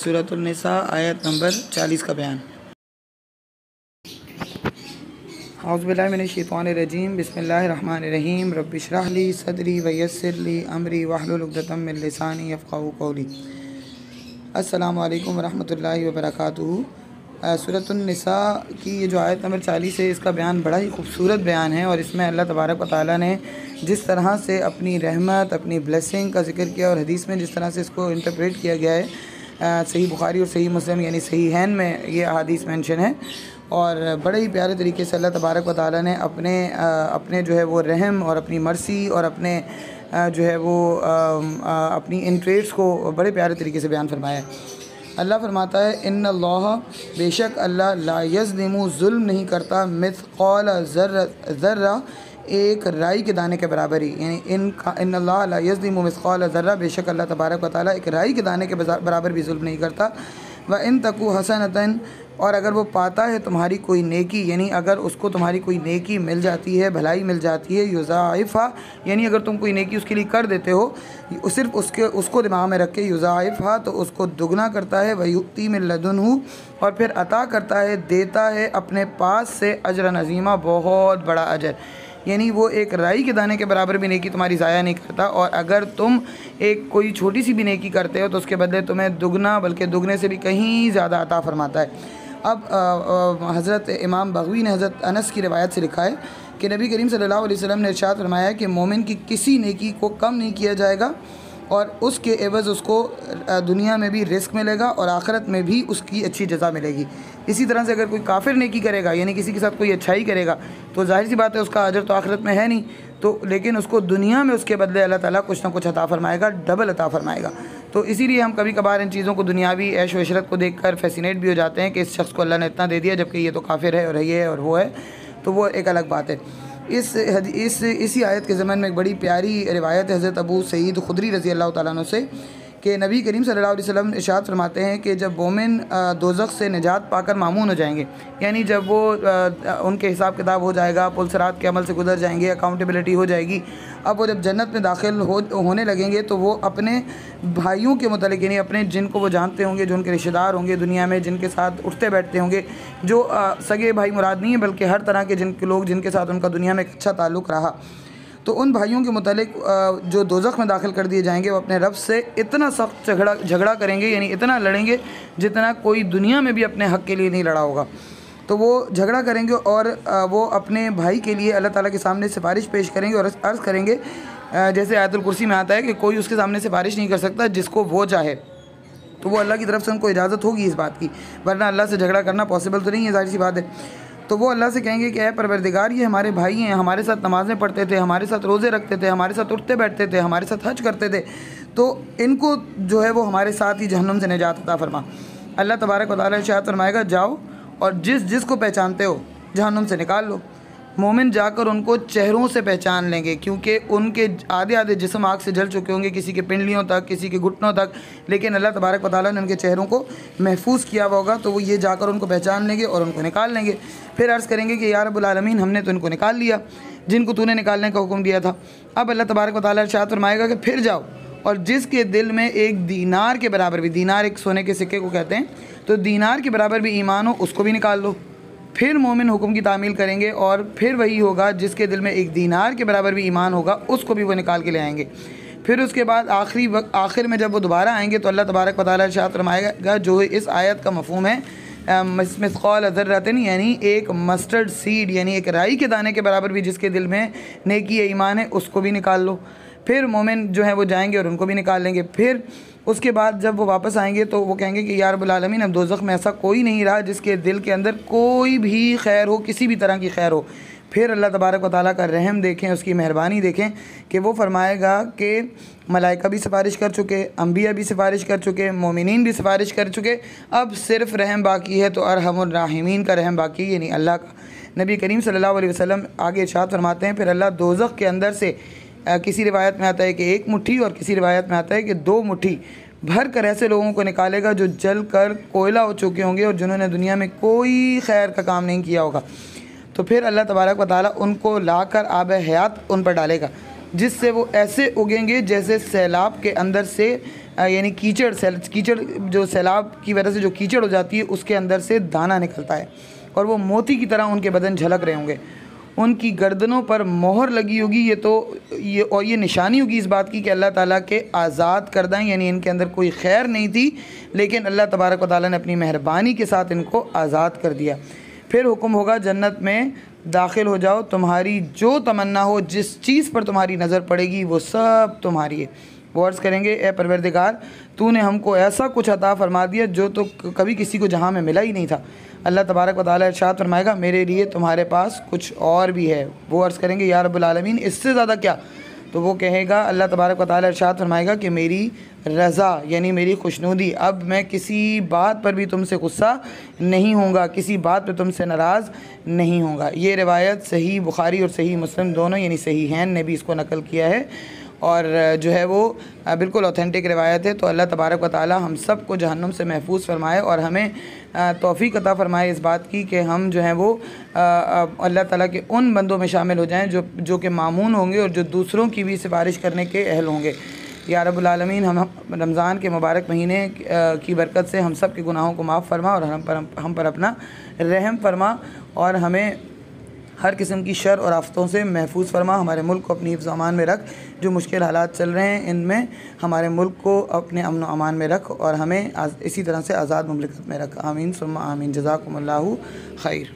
सूरतुन निसा आयत नंबर 40 का बयान। औज़ुबिल्लाहि मिनश्शैतानिर्रजीम बिस्मिल्लाहिर्रहमानिर्रहीम रब्बि इश्रह ली सदरी व यस्सिर ली अमरी वहलुल उक़दतम मिन लिसानी यफ़क़हू क़ौली। अस्सलामु अलैकुम व रहमतुल्लाहि व बरकातुहू। सूरतुन निसा की ये जो आयत नंबर 40 है, इसका बयान बड़ा ही खूबसूरत बयान है और इसमें अल्लाह तबारक व तआला ने जिस तरह से अपनी रहमत, अपनी ब्लेसिंग का जिक्र किया और हदीस में जिस तरह से इसको इंटरप्रेट किया गया है, सही बुखारी और सही मुस्लिम यानी सही हैन में ये अहादीस मेंशन है और बड़े ही प्यारे तरीके से अल्लाह तबारक व तआला ने अपने जो है वो रहम और अपनी मर्सी और अपने जो है वो अपनी इंटरेस्ट को बड़े प्यारे तरीके से बयान फरमाया है। अल्लाह फरमाता है इन्नल्लाह, बेशक अल्लाह ला यज़लिमु, जुल्म नहीं करता, मिथक़ाल ज़र्रा, एक राई के दाने के बराबर ही, यानी इन्नल्लाह ला यज़लिमु मिथक़ाल ज़र्रा, बेशक अल्लाह तबारक व तआला एक राई के दाने के बराबर भी जुल्म नहीं करता। व इन तकु हसनतन, और अगर वो पाता है तुम्हारी कोई नेकी, यानी अगर उसको तुम्हारी कोई नेकी मिल जाती है, भलाई मिल जाती है, युज़ाइफ़ा, यानी अगर तुम कोई नेकी उसके लिए कर देते हो, सिर्फ उसको दिमाग में रख के, युज़ाइफ़ा, तो उसको दुगना करता है, वयुक्ति मिन लदुनहु, और फिर अता करता है, देता है अपने पास से, अजरन अज़ीमा, बहुत बड़ा अजर। यानी वो एक राई के दाने के बराबर भी नेकी तुम्हारी ज़ाया नहीं करता, और अगर तुम एक कोई छोटी सी भी नेकी करते हो तो उसके बदले तुम्हें दुगना, बल्कि दुगने से भी कहीं ज़्यादा अता फरमाता है। अब हज़रत इमाम बग़वी ने हज़रत अनस की रिवायत से लिखा है कि नबी करीम सल्लल्लाहु अलैहि वसल्लम ने इरशाद फरमाया कि मोमिन की किसी नेकी को कम नहीं किया जाएगा और उसके एवज़ उसको दुनिया में भी रिस्क मिलेगा और आखिरत में भी उसकी अच्छी जज़ा मिलेगी। इसी तरह से अगर कोई काफिर नेकी करेगा, यानी किसी के साथ कोई अच्छाई करेगा, तो जाहिर सी बात है उसका अजर तो आखिरत में है नहीं, तो लेकिन उसको दुनिया में उसके बदले अल्लाह ताला कुछ ना कुछ अता फरमाएगा, डबल अता फरमाएगा। तो इसीलिए हम कभी कभार इन चीज़ों को, दुनियावी ऐश व इशरत को देखकर फैसिनेट भी हो जाते हैं कि इस शख्स को अल्लाह ने इतना दे दिया जबकि ये तो काफिर है और ये है और वो है, तो वो एक अलग बात है। इसी आयत के ज़मन में एक बड़ी प्यारी रिवायत है हज़रत अबू सईद खुदरी रज़ी अल्लाह तआला अन्हु से कि नबी करीम सल्लल्लाहु अलैहि वसल्लम इरशाद फरमाते हैं कि जब मोमिन दोज़ख से निजात पाकर मामून हो जाएंगे, यानी जब वो उनके हिसाब किताब हो जाएगा, पुल सिरात के अमल से गुजर जाएंगे, अकाउंटेबिलिटी हो जाएगी, अब वो जब जन्नत में दाखिल होने लगेंगे तो वो अपने भाइयों के मुतालिक, यानी अपने जिनको वो जानते होंगे, जो उनके रिश्तेदार होंगे दुनिया में, जिनके साथ उठते बैठते होंगे, जो सगे भाई मुराद नहीं है बल्कि हर तरह के जिनके लोग जिनके साथ उनका दुनिया में एक अच्छा ताल्लुक़ रहा, तो उन भाइयों के मुतालिक जो दोज़ख में दाखिल कर दिए जाएंगे, वो अपने रब से इतना सख्त झगड़ा करेंगे, यानी इतना लड़ेंगे जितना कोई दुनिया में भी अपने हक़ के लिए नहीं लड़ा होगा। तो वो झगड़ा करेंगे और वो अपने भाई के लिए अल्लाह ताला के सामने सिफारिश पेश करेंगे और अर्ज़ करेंगे, जैसे आयतुल कुर्सी में आता है कि कोई उसके सामने सिफारिश नहीं कर सकता जिसको वो चाहे, तो वो अल्लाह की तरफ से उनको इजाज़त होगी इस बात की, वरना अल्लाह से झगड़ा करना पॉसिबल तो नहीं है, ज़ाहिर सी बात है। तो वो अल्लाह से कहेंगे कि ऐ परवरदिगार, ये हमारे भाई हैं, हमारे साथ नमाज़ें पढ़ते थे, हमारे साथ रोज़े रखते थे, हमारे साथ उठते बैठते थे, हमारे साथ हज करते थे, तो इनको जो है वो हमारे साथ ही जहन्नुम से निजात अता फरमा। अल्लाह तबारक व तआला इरशाद फरमाएगा, जाओ और जिस को पहचानते हो जहन्नुम से निकाल लो। मोमिन जाकर उनको चेहरों से पहचान लेंगे, क्योंकि उनके आधे जिस्म आग से जल चुके होंगे, किसी के पिंडलियों तक, किसी के घुटनों तक, लेकिन अल्लाह तबारक व तआला ने उनके चेहरों को महफूज किया हुआ होगा, तो वो ये जाकर उनको पहचान लेंगे और उनको निकाल लेंगे। फिर अर्ज़ करेंगे कि या रब्बुल आलमीन, हमने तो इनको निकाल लिया जिनको तूने निकालने का हुक्म दिया था। अब अल्लाह तबारक व तआला इरशाद फरमाएगा कि फिर जाओ और जिसके दिल में एक दीनार के बराबर भी, दीनार एक सोने के सिक्के को कहते हैं, तो दीनार के बराबर भी ईमान हो, उसको भी निकाल लो। फिर मोमिन हुक्म की तामील करेंगे और फिर वही होगा जिसके दिल में एक दीनार के बराबर भी ईमान होगा, उसको भी वो निकाल के ले आएंगे। फिर उसके बाद आखिर में जब वो दोबारा आएंगे तो अल्लाह तबारक व तआला इरशाद फरमाएगा, जो इस आयत का मफ़हूम है, मिस्क़ाल ज़र्रतिन, यानी एक मस्टर्ड सीड, यानी एक राई के दाने के बराबर भी जिसके दिल में नेकी ईमान है, उसको भी निकाल लो। फिर मोमिन जो है वो जाएंगे और उनको भी निकाल लेंगे। फिर उसके बाद जब वो वापस आएंगे तो वो कहेंगे कि या रब्बुल आलमीन, अब दोज़ख में ऐसा कोई नहीं रहा जिसके दिल के अंदर कोई भी खैर हो, किसी भी तरह की खैर हो। फिर अल्लाह तबारक व तआला का रहम देखें, उसकी मेहरबानी देखें कि वो फरमाएगा कि मलाइका भी सिफारिश कर चुके, अम्बिया भी सिफारिश कर चुके, मोमिनीन भी सिफारिश कर चुके, अब सिर्फ रहम बाकी है, तो अरहमुर राहिमीन का रहम बाकी है, यानी अल्लाह का। नबी करीम सल्लल्लाहु अलैहि वसल्लम आगे इरशाद फरमाते हैं, फिर अल्लाह दोज़ख के अंदर से किसी रिवायत में आता है कि 1 मुट्ठी और किसी रिवायत में आता है कि 2 मुट्ठी भर कर ऐसे लोगों को निकालेगा जो जल कर कोयला हो चुके होंगे और जिन्होंने दुनिया में कोई खैर का काम नहीं किया होगा। तो फिर अल्लाह तबारक व तआला उनको लाकर आब हयात उन पर डालेगा। जिससे वो ऐसे उगेंगे जैसे सैलाब के अंदर से यानी कीचड़ जो सैलाब की वजह से जो कीचड़ हो जाती है उसके अंदर से दाना निकलता है, और वो मोती की तरह उनके बदन झलक रहे होंगे। उनकी गर्दनों पर मोहर लगी होगी। ये निशानी होगी इस बात की कि अल्लाह ताला के आज़ाद करदा हैं, यानी इनके अंदर कोई खैर नहीं थी, लेकिन अल्लाह तबारक व तआला ने अपनी मेहरबानी के साथ इनको आज़ाद कर दिया। फिर हुक्म होगा जन्नत में दाखिल हो जाओ, तुम्हारी जो तमन्ना हो, जिस चीज़ पर तुम्हारी नज़र पड़ेगी वो सब तुम्हारी है। वो अर्ज़ करेंगे, ए परवरदिगार, तूने हमको ऐसा कुछ अता फरमा दिया जो तो कभी किसी को जहां में मिला ही नहीं था। अल्लाह तबारक व तआला इरशाद फरमाएगा, मेरे लिए तुम्हारे पास कुछ और भी है। वो अर्ज़ करेंगे, या रब्बुल आलमीन, इससे ज़्यादा क्या? तो वो कहेगा, अल्लाह तबारक व तआला इरशाद फरमाएगा कि मेरी रज़ा यानी मेरी खुशनुदी, अब मैं किसी बात पर भी तुमसे गुस्सा नहीं होऊंगा, किसी बात पर तुमसे नाराज़ नहीं होऊंगा। ये रिवायत सही बुखारी और सही मुस्लिम दोनों यानी सहीहैन ने भी इसको नकल किया है, और जो है वो बिल्कुल ऑथेंटिक रिवायत है। तो अल्लाह तबारक व तआला हम सब को जहन्नुम से महफूज फरमाए और हमें तौफ़ीक़ अता फ़रमाए इस बात की कि हम जो है वो अल्लाह ताला के उन बंदों में शामिल हो जाएं जो कि मामून होंगे और जो दूसरों की भी सिफारिश करने के अहल होंगे। या रब्बुल आलमीन, हम रमज़ान के मुबारक महीने की बरकत से हम सब के गुनाहों को माफ़ फरमा और हम पर अपना रहम फरमा, और हमें हर किस्म की शर और आफ़तों से महफूज फरमा। हमारे मुल्क को अपनी हिफ्ज़ अमान में रख, जो मुश्किल हालात चल रहे हैं इनमें हमारे मुल्क को अपने अमन व अमान में रख, और हमें इसी तरह से आज़ाद मुमलिकत में रख। आमीन सुम्मा आमीन। जज़ाकुमुल्लाहु खैर।